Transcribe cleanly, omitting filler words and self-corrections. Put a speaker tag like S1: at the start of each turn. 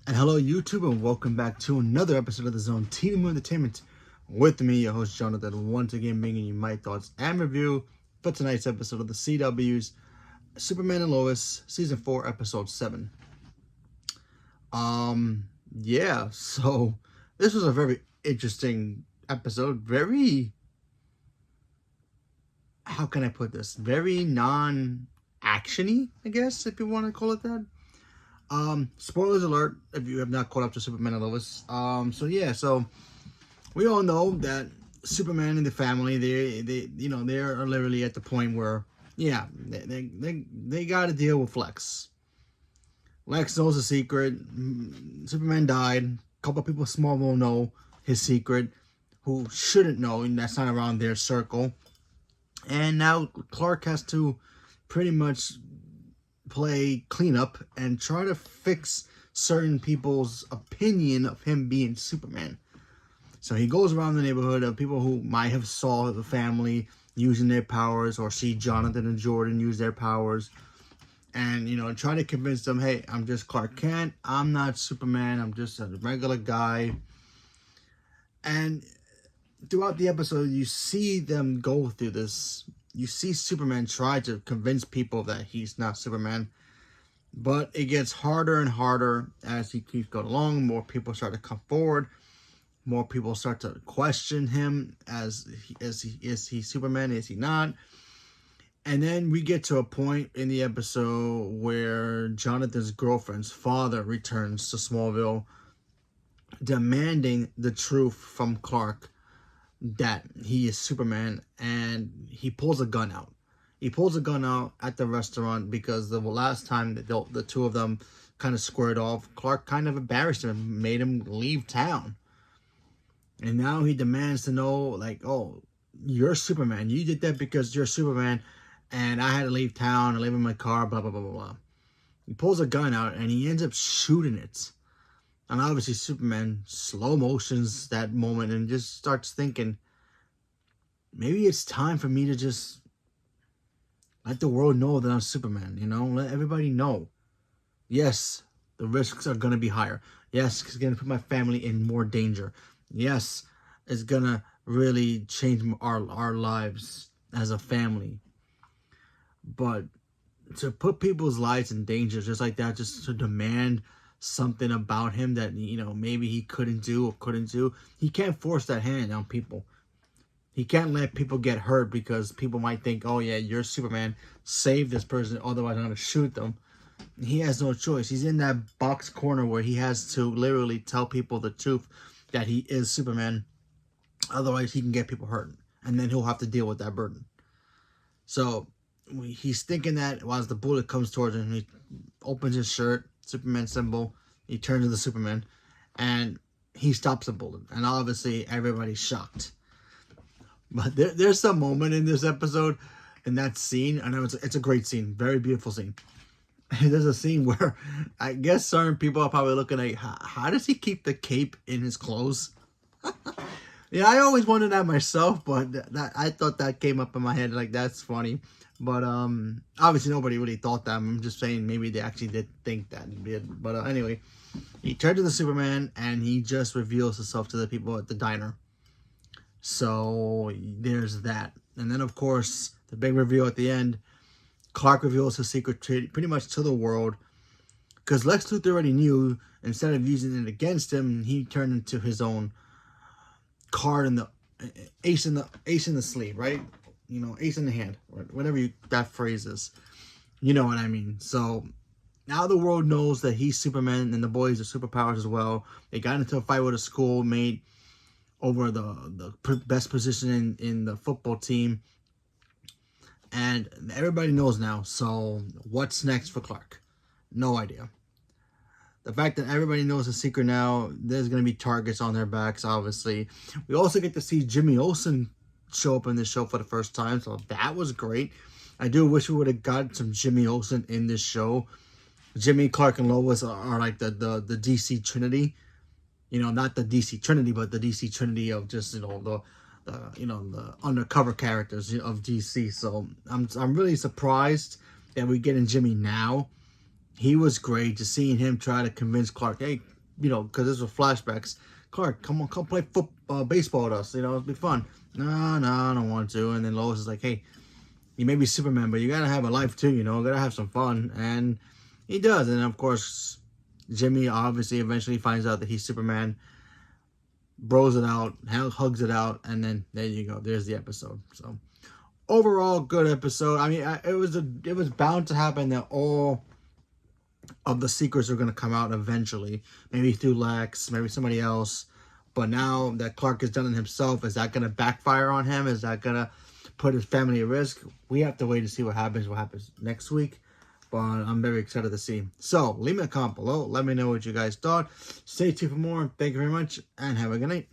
S1: And hello YouTube, and welcome back to another episode of the Zone TV Movie Entertainment with me, your host Jonathan, once again bringing you my thoughts and review for tonight's episode of the CW's Superman and Lois Season 4 Episode 7. Yeah, so this was a very interesting episode, very, how can I put this, very non-action-y, I guess, if you want to call it that. Spoilers alert if you have not caught up to Superman and Lois. So we all know that Superman and the family, they're literally at the point where, yeah, they got to deal with Lex. Lex knows the secret. Superman died. A couple of people small will know his secret, who shouldn't know, and that's not around their circle. And now Clark has to pretty much play cleanup and try to fix certain people's opinion of him being Superman. So he goes around the neighborhood of people who might have saw the family using their powers, or see Jonathan and Jordan use their powers, and try to convince them, hey, I'm just Clark Kent, I'm not Superman, I'm just a regular guy. And throughout the episode, you see them go through this. You see Superman try to convince people that he's not Superman. But it gets harder and harder as he keeps going along. More people start to come forward. More people start to question him is he Superman? Is he not? And then we get to a point in the episode where Jonathan's girlfriend's father returns to Smallville, demanding the truth from Clark that he is Superman, and he pulls a gun out. He pulls a gun out at the restaurant because the last time that the two of them kind of squared off, Clark kind of embarrassed him, made him leave town. And now he demands to know, like, oh, you're Superman. You did that because you're Superman, and I had to leave town and live in my car, blah, blah, blah, blah, blah. He pulls a gun out, and he ends up shooting it. And obviously Superman slow motions that moment and just starts thinking, maybe it's time for me to just let the world know that I'm Superman, let everybody know. Yes, the risks are going to be higher. Yes, it's going to put my family in more danger. Yes, it's going to really change our lives as a family. But to put people's lives in danger just like that, just to demand something about him that maybe he couldn't do, he can't force that hand on people. He can't let people get hurt because people might think, oh yeah, you're Superman, save this person, otherwise I'm going to shoot them. He has no choice. He's in that box corner where he has to literally tell people the truth that he is Superman, otherwise he can get people hurt, and then he'll have to deal with that burden. So he's thinking that while the bullet comes towards him, he opens his shirt, Superman symbol, he turns into Superman, and he stops the bullet. And obviously everybody's shocked. But there's some moment in this episode, in that scene, I know it's a great scene, very beautiful scene. There's a scene where I guess certain people are probably looking at, how does he keep the cape in his clothes? Yeah, I always wondered that myself, but I thought that came up in my head, like, that's funny. But obviously nobody really thought that. I'm just saying maybe they actually did think that. But anyway, he turned to the Superman and he just reveals himself to the people at the diner. So there's that. And then of course the big reveal at the end, Clark reveals his secret pretty much to the world, because Lex Luthor already knew. Instead of using it against him, he turned into his own card in the ace in the sleeve, right? Ace in the hand, or whatever that phrase is. You know what I mean. So now the world knows that he's Superman, and the boys are superpowers as well. They got into a fight with a schoolmate over the best position in the football team. And everybody knows now. So what's next for Clark? No idea. The fact that everybody knows the secret now, there's going to be targets on their backs, obviously. We also get to see Jimmy Olsen show up in this show for the first time, so that was great. I do wish we would have got some Jimmy Olsen in this show. Jimmy, Clark, and Lois are like the DC Trinity. Not the DC Trinity, but the DC Trinity of just, the undercover characters of DC. So I'm really surprised that we're getting Jimmy now. He was great. Just seeing him try to convince Clark, hey, you know, because this was flashbacks. Clark, come on, come play baseball with us. You know, it'll be fun. No, I don't want to. And then Lois is like, hey, you may be Superman, but you gotta have a life too. You know, gotta have some fun. And he does. And of course, Jimmy obviously eventually finds out that he's Superman, bros it out, hugs it out, and then there you go. There's the episode. So overall, good episode. I mean, it was bound to happen that all of the secrets are going to come out eventually. Maybe through Lex, maybe somebody else. But now that Clark has done it himself, is that going to backfire on him? Is that going to put his family at risk? We have to wait to see what happens next week. But I'm very excited to see. So, leave me a comment below. Let me know what you guys thought. Stay tuned for more. Thank you very much, and have a good night.